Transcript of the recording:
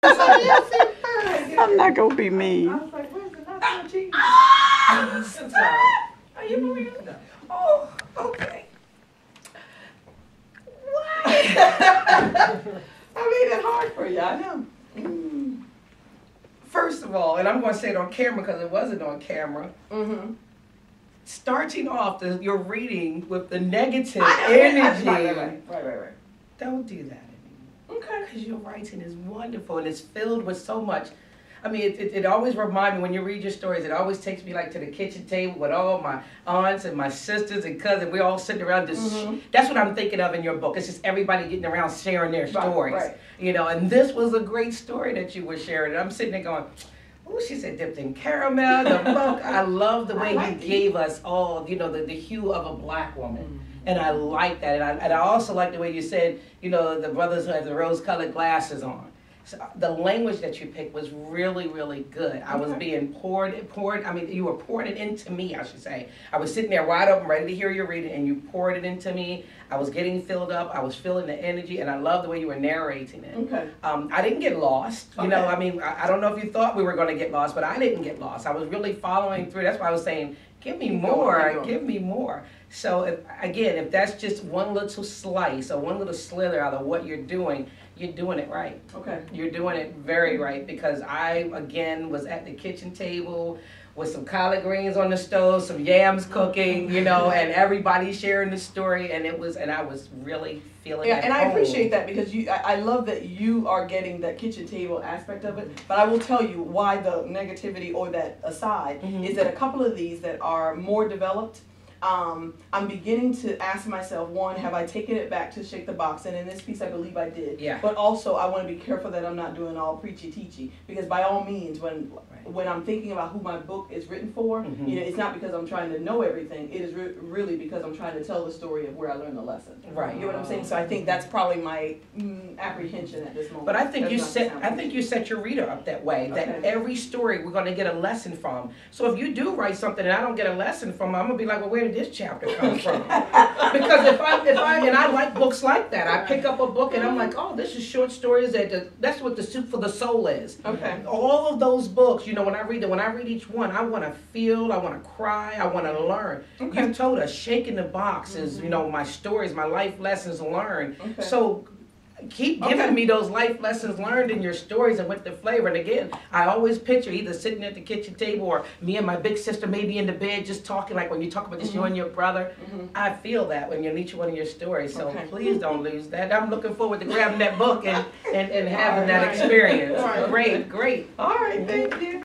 I'm not gonna be mean. I was like, where's the nacho cheese? Are you moving? No. Oh, okay. Why? I made it hard for you, I know. First of all, and I'm going to say it on camera because it wasn't on camera. Starting off your reading with the negative energy. Right. Don't do that anymore. Okay. Because your writing is wonderful and it's filled with so much. I mean, it always reminds me when you read your stories, it always takes me like to the kitchen table with all my aunts and my sisters and cousins. We're all sitting around that's what I'm thinking of in your book. It's just everybody getting around sharing their stories. Right. You know, and this was a great story that you were sharing. And I'm sitting there going, oh, she said dipped in caramel, the book. I love the way you gave us all, you know, the hue of a black woman. And I like that. And I also like the way you said, you know, the brothers who have the rose-colored glasses on. So the language that you picked was really, really good. I was being poured, I mean, you were pouring it into me, I should say. I was sitting there wide open, ready to hear you read it, and you poured it into me. I was getting filled up. I was feeling the energy, and I love the way you were narrating it. Okay. I didn't get lost. You know, I mean, I don't know if you thought we were going to get lost, but I didn't get lost. I was really following through. That's why I was saying, give me more, give me more. So, if that's just one little slice or one little slither out of what you're doing it right. Okay. You're doing it very right, because I, again, was at the kitchen table with some collard greens on the stove, some yams cooking, you know, and everybody sharing the story, and I was really feeling it. And I appreciate that, because I love that you are getting that kitchen table aspect of it, but I will tell you why the negativity or that aside is that a couple of these that are more developed, I'm beginning to ask myself, one, have I taken it back to Shake the Box? And in this piece, I believe I did. Yeah. But also, I want to be careful that I'm not doing all preachy-teachy, because by all means, when I'm thinking about who my book is written for, you know, it's not because I'm trying to know everything. It is really because I'm trying to tell the story of where I learned the lesson. Right. You know what I'm saying? So I think that's probably my apprehension at this moment. But I think you set your reader up that way. That every story we're going to get a lesson from. So if you do write something and I don't get a lesson from, I'm gonna be like, well, where did this chapter come from? Because if I like books like that. I pick up a book and I'm like, oh, this is short stories that's what the Soup for the Soul is. Okay. All of those books, you know, when I read each one, I want to feel, I want to cry, I want to learn. Okay. You told us Shaking the Box is, you know, my stories, my life lessons learned. Okay. So keep giving me those life lessons learned in your stories and with the flavor. And again, I always picture either sitting at the kitchen table or me and my big sister maybe in the bed just talking, like when you talk about this, you and your brother. I feel that when you each one of your stories. So please don't lose that. I'm looking forward to grabbing that book and having that experience. Great. All right, thank you.